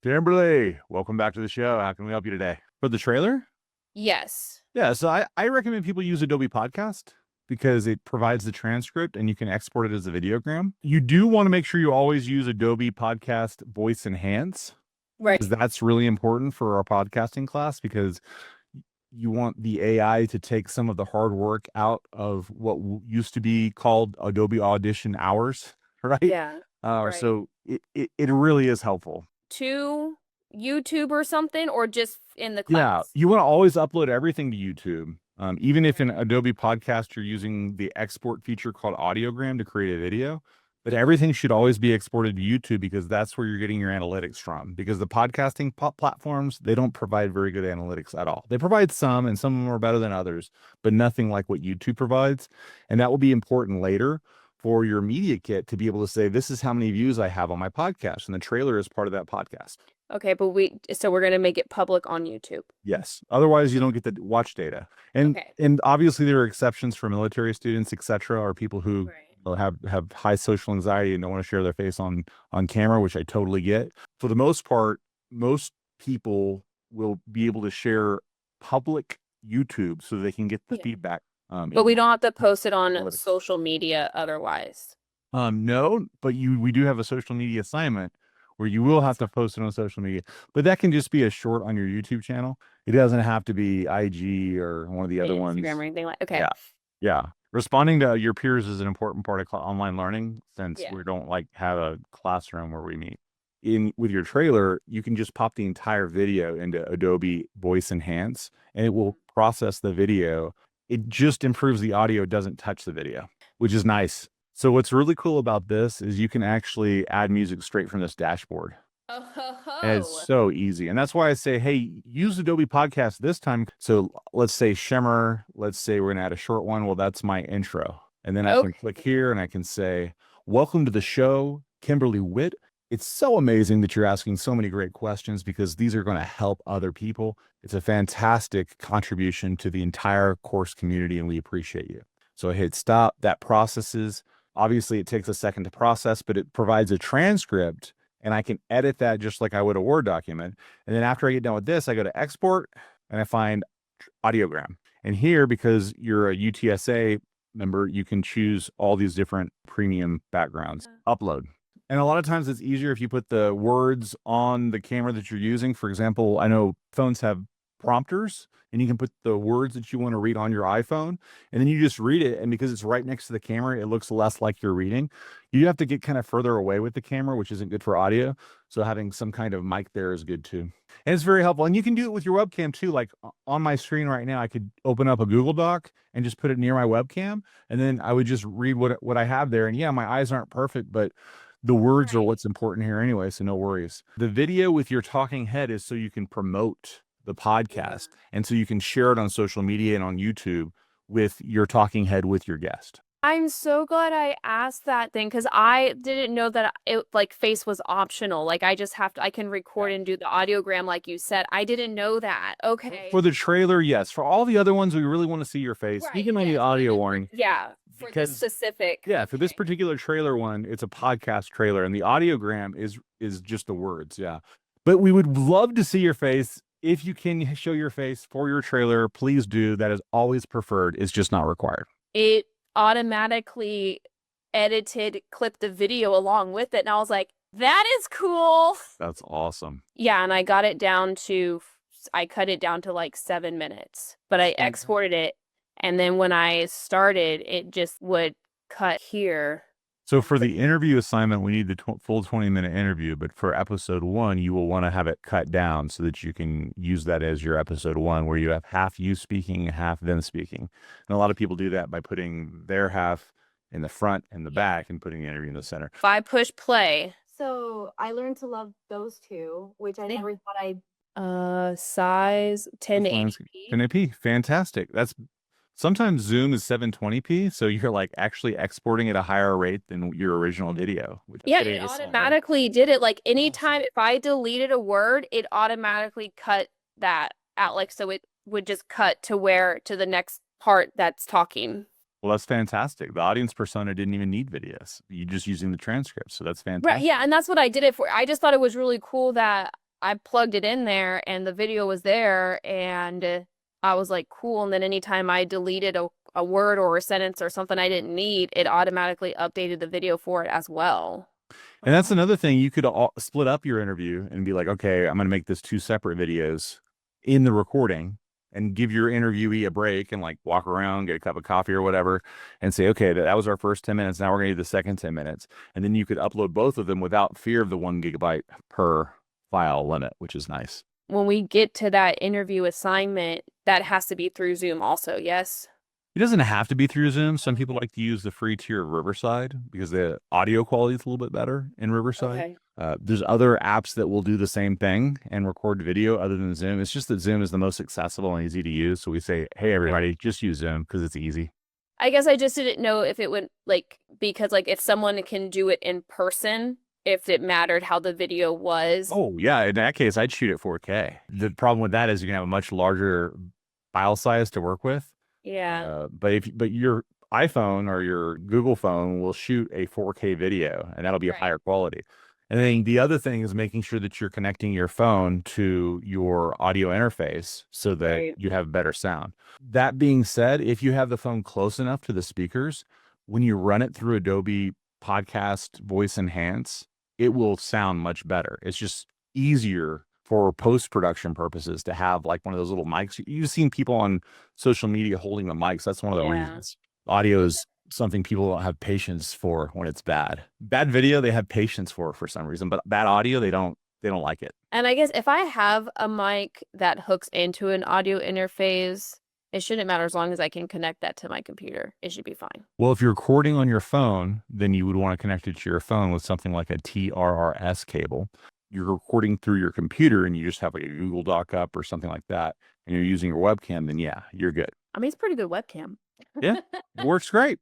Kimberly, welcome back to the show. How can we help you today? For the trailer? Yes. Yeah, so I recommend people use Adobe Podcast because it provides the transcript and you can export it as a videogram. You do want to make sure you always use Adobe Podcast Voice Enhance. Right. That's really important for our podcasting class because you want the AI to take some of the hard work out of what used to be called Adobe Audition hours, right? Yeah. Right. So it really is helpful. To YouTube or something, or just in the Yeah, class? you want to always upload everything to YouTube. Even if in Adobe Podcast you're using the export feature called audiogram to create a video, but everything should always be exported to YouTube because that's where you're getting your analytics from. Because the podcasting platforms, they don't provide very good analytics at all. They provide some, and some of them are better than others, but nothing like what YouTube provides. And that will be important later for your media kit to be able to say, this is how many views I have on my podcast. And the trailer is part of that podcast. Okay, but we're going to make it public on YouTube. Yes. Otherwise, you don't get the watch data. And Okay. and obviously there are exceptions for military students, etc., or people who have high social anxiety and don't want to share their face on camera, which I totally get. For the most part, most people will be able to share public YouTube so they can get the feedback. But we don't have to post it on social media otherwise. No, but we do have a social media assignment where you will have to post it on social media, but that can just be a short on your YouTube channel. It doesn't have to be IG or one of the other ones. Instagram or anything like. Okay. Yeah. Responding to your peers is an important part of online learning since we don't have a classroom where we meet. With your trailer, you can just pop the entire video into Adobe Voice Enhance and it will process the video. It just improves the audio, doesn't touch the video, which is nice. So what's really cool about this is you can actually add music straight from this dashboard. And it's so easy. And that's why I say, hey, use Adobe Podcast this time. So let's say Shimmer, let's say we're going to add a short one. Well, that's my intro. And then I can click here and I can say, welcome to the show, Kimberly Whitt. It's so amazing that you're asking so many great questions because these are going to help other people. It's a fantastic contribution to the entire course community and we appreciate you. So I hit stop, that processes. Obviously it takes a second to process, but it provides a transcript and I can edit that just like I would a Word document. And then after I get done with this, I go to export and I find audiogram. And here, because you're a UTSA member, you can choose all these different premium backgrounds. Upload. And a lot of times it's easier if you put the words on the camera that you're using. For example, I know phones have prompters and you can put the words that you want to read on your iPhone and then you just read it. And because it's right next to the camera, it looks less like you're reading. You have to get kind of further away with the camera, which isn't good for audio. So having some kind of mic there is good too. And it's very helpful. And you can do it with your webcam too. Like on my screen right now, I could open up a Google Doc and just put it near my webcam. And then I would just read what I have there. And yeah, my eyes aren't perfect, but the words are what's important here anyway. So no worries. The video with your talking head is so you can promote the podcast and so you can share it on social media and on YouTube with your talking head with your guest. I'm so glad I asked that thing because I didn't know that face was optional. Like I can record and do the audiogram like you said. I didn't know that. Okay. For the trailer, yes. For all the other ones, we really want to see your face. You can make the audio warning. Yeah. For this specific. Yeah. For this particular trailer one, it's a podcast trailer and the audiogram is just the words. Yeah. But we would love to see your face. If you can show your face for your trailer, please do. That is always preferred. It's just not required. It automatically clipped the video along with it. And I was like, that is cool. That's awesome. Yeah. And I got it down to, I cut it down to like 7 minutes, but I exported it. And then when I started, it just would cut here. So for the interview assignment, we need the full 20-minute interview. But for episode 1, you will want to have it cut down so that you can use that as your episode 1, where you have half you speaking, half them speaking. And a lot of people do that by putting their half in the front and the back and putting the interview in the center. If I push play. So I learned to love those two, which I never thought size 1080p. 1080p. Fantastic. Sometimes Zoom is 720p, so you're like actually exporting at a higher rate than your original video. Yeah, it automatically did it. Like anytime if I deleted a word, it automatically cut that out. Like so it would just cut to the next part that's talking. Well, that's fantastic. The audience persona didn't even need videos. You're just using the transcripts, so that's fantastic. Right, yeah, and that's what I did it for. I just thought it was really cool that I plugged it in there and the video was there, and I was like, cool. And then anytime I deleted a word or a sentence or something I didn't need, it automatically updated the video for it as well. And that's another thing. You could split up your interview and be like, okay, I'm going to make this 2 separate videos in the recording, and give your interviewee a break and like walk around, get a cup of coffee or whatever, and say, okay, that was our first 10 minutes. Now we're going to do the second 10 minutes. And then you could upload both of them without fear of the 1 gigabyte per file limit, which is nice. When we get to that interview assignment, that has to be through Zoom also, yes? It doesn't have to be through Zoom. Some people like to use the free tier of Riverside because the audio quality is a little bit better in Riverside. Okay. There's other apps that will do the same thing and record video other than Zoom. It's just that Zoom is the most accessible and easy to use. So we say, hey, everybody, just use Zoom because it's easy. I guess I just didn't know if it would because if someone can do it in person, if it mattered how the video was. Oh, yeah. In that case, I'd shoot at 4K. The problem with that is you're going to have a much larger file size to work with. Yeah. But your iPhone or your Google phone will shoot a 4K video, and that'll be Right. higher quality. And then the other thing is making sure that you're connecting your phone to your audio interface so that Right. you have better sound. That being said, if you have the phone close enough to the speakers, when you run it through Adobe Podcast Voice Enhance, it will sound much better. It's just easier for post-production purposes to have like one of those little mics. You've seen people on social media holding the mics. That's one of the Yeah. reasons. Audio is something people don't have patience for when it's bad. Bad video, they have patience for some reason, but bad audio, they don't like it. And I guess if I have a mic that hooks into an audio interface, it shouldn't matter as long as I can connect that to my computer. It should be fine. Well, if you're recording on your phone, then you would want to connect it to your phone with something like a TRRS cable. You're recording through your computer and you just have like a Google Doc up or something like that, and you're using your webcam, then yeah, you're good. I mean, it's a pretty good webcam. Yeah, it works great.